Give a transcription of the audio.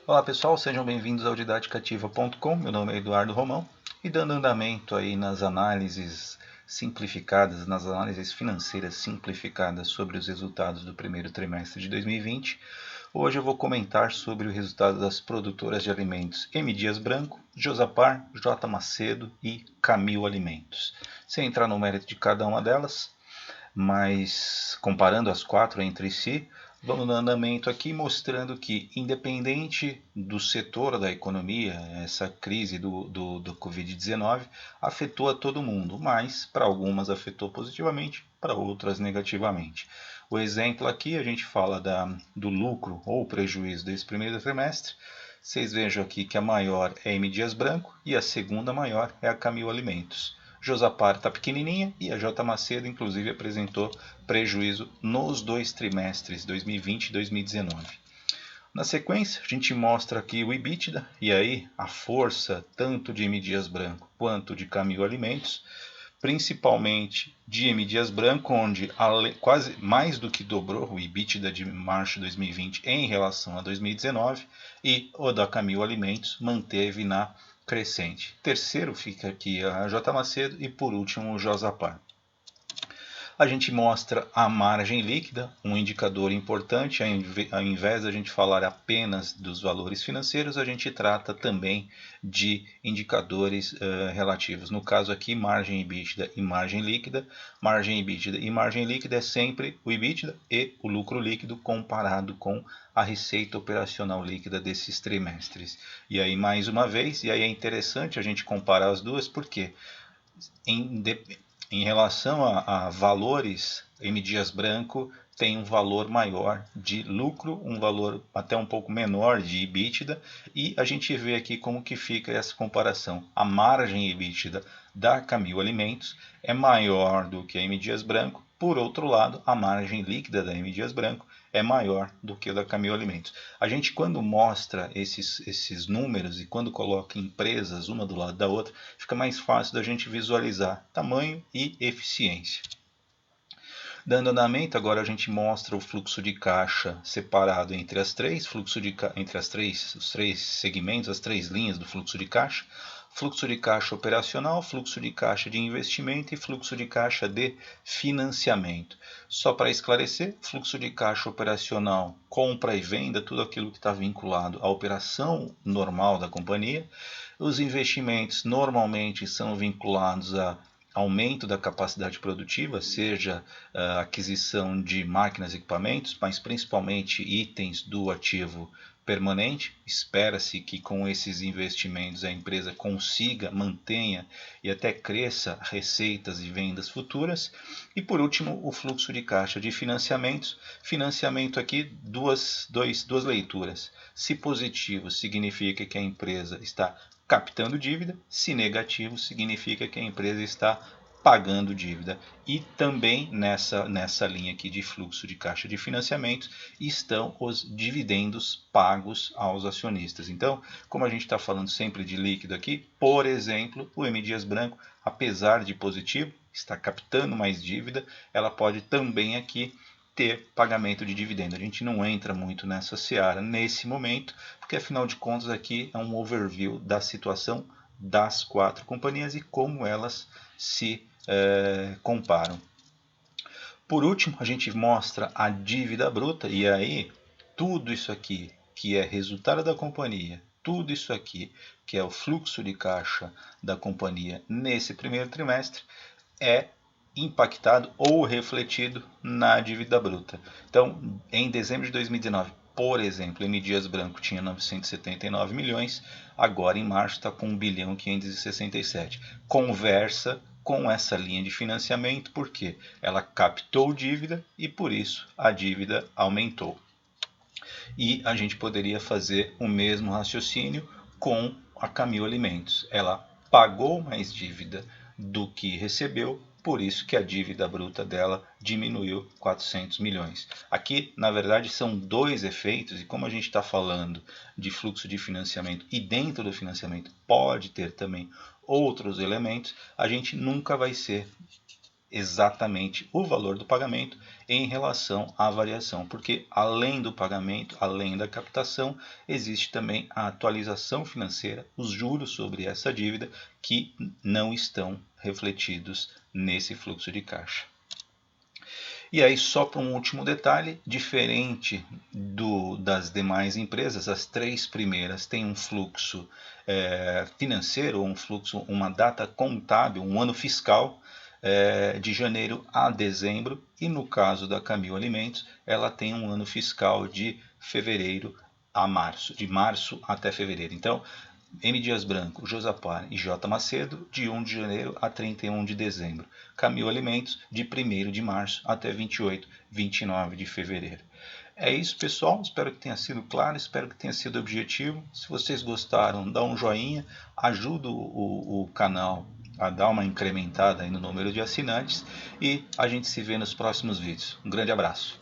Olá pessoal, sejam bem-vindos ao didaticativa.com. Meu nome é Eduardo Romão e dando andamento aí nas análises simplificadas, nas análises financeiras simplificadas sobre os resultados do primeiro trimestre de 2020, hoje eu vou comentar sobre o resultado das produtoras de alimentos M. Dias Branco, Josapar, J. Macedo e Camil Alimentos. Sem entrar no mérito de cada uma delas, mas comparando as quatro entre si, vamos no andamento aqui mostrando que, independente do setor da economia, essa crise do Covid-19 afetou a todo mundo, mas para algumas afetou positivamente, para outras negativamente. O exemplo aqui, a gente fala do lucro ou prejuízo desse primeiro trimestre. Vocês vejam aqui que a maior é a M. Dias Branco e a segunda maior é a Camil Alimentos. Josapar está pequenininha e a J. Macedo, inclusive, apresentou prejuízo nos dois trimestres, 2020 e 2019. Na sequência, a gente mostra aqui o EBITDA e aí a força tanto de M. Dias Branco quanto de Camil Alimentos, principalmente de M. Dias Branco, onde quase mais do que dobrou o EBITDA de março de 2020 em relação a 2019, e o da Camil Alimentos manteve na crescente. Terceiro fica aqui a J. Macedo e por último o Josapar. A gente mostra a margem líquida, um indicador importante. Ao invés de a gente falar apenas dos valores financeiros, a gente trata também de indicadores relativos. No caso aqui, margem EBITDA e margem líquida. Margem EBITDA e margem líquida é sempre o EBITDA e o lucro líquido comparado com a receita operacional líquida desses trimestres. E aí, mais uma vez, e aí é interessante a gente comparar as duas, porque em relação a valores, M. Dias Branco tem um valor maior de lucro, um valor até um pouco menor de EBITDA, e a gente vê aqui como que fica essa comparação. A margem EBITDA da Camil Alimentos é maior do que a M. Dias Branco, por outro lado, a margem líquida da M. Dias Branco é maior do que a da Camil Alimentos. A gente, quando mostra esses números e quando coloca empresas uma do lado da outra, fica mais fácil da gente visualizar tamanho e eficiência. Dando andamento, agora a gente mostra o fluxo de caixa separado entre os três segmentos, as três linhas do fluxo de caixa. Fluxo de caixa operacional, fluxo de caixa de investimento e fluxo de caixa de financiamento. Só para esclarecer, fluxo de caixa operacional, compra e venda, tudo aquilo que está vinculado à operação normal da companhia. Os investimentos normalmente são vinculados a aumento da capacidade produtiva, seja a aquisição de máquinas e equipamentos, mas principalmente itens do ativo permanente. Espera-se que com esses investimentos a empresa consiga, mantenha e até cresça receitas e vendas futuras. E por último, o fluxo de caixa de financiamentos. Financiamento aqui, duas leituras. Se positivo, significa que a empresa está captando dívida, se negativo, significa que a empresa está pagando dívida. E também nessa linha aqui de fluxo de caixa de financiamento estão os dividendos pagos aos acionistas. Então, como a gente está falando sempre de líquido aqui, por exemplo, o M. Dias Branco, apesar de positivo, está captando mais dívida, ela pode também aqui ter pagamento de dividendo. A gente não entra muito nessa seara nesse momento, porque afinal de contas aqui é um overview da situação das quatro companhias e como elas se comparam. Por último, a gente mostra a dívida bruta, e aí tudo isso aqui que é resultado da companhia, tudo isso aqui que é o fluxo de caixa da companhia nesse primeiro trimestre é impactado ou refletido na dívida bruta. Então, em dezembro de 2019, por exemplo, M. Dias Branco tinha 979 milhões, agora em março está com 1 bilhão 567. Conversa com essa linha de financiamento, porque ela captou dívida e por isso a dívida aumentou. E a gente poderia fazer o mesmo raciocínio com a Camil Alimentos. Ela pagou mais dívida do que recebeu, por isso que a dívida bruta dela diminuiu 400 milhões. Aqui, na verdade, são dois efeitos, e como a gente está falando de fluxo de financiamento e dentro do financiamento pode ter também outros elementos, a gente nunca vai ser exatamente o valor do pagamento em relação à variação, porque além do pagamento, além da captação, existe também a atualização financeira, os juros sobre essa dívida que não estão refletidos nesse fluxo de caixa. E aí, só para um último detalhe, diferente das demais empresas, as 3 primeiras têm um fluxo financeiro, um fluxo, uma data contábil, um ano fiscal de janeiro a dezembro, e no caso da Camil Alimentos, ela tem um ano fiscal de fevereiro a março, de março até fevereiro. Então, M. Dias Branco, Josapar e J. Macedo, de 1 de janeiro a 31 de dezembro. Camil Alimentos, de 1º de março até 28, 29 de fevereiro. É isso, pessoal. Espero que tenha sido claro, espero que tenha sido objetivo. Se vocês gostaram, dá um joinha, ajuda o canal a dar uma incrementada aí no número de assinantes e a gente se vê nos próximos vídeos. Um grande abraço.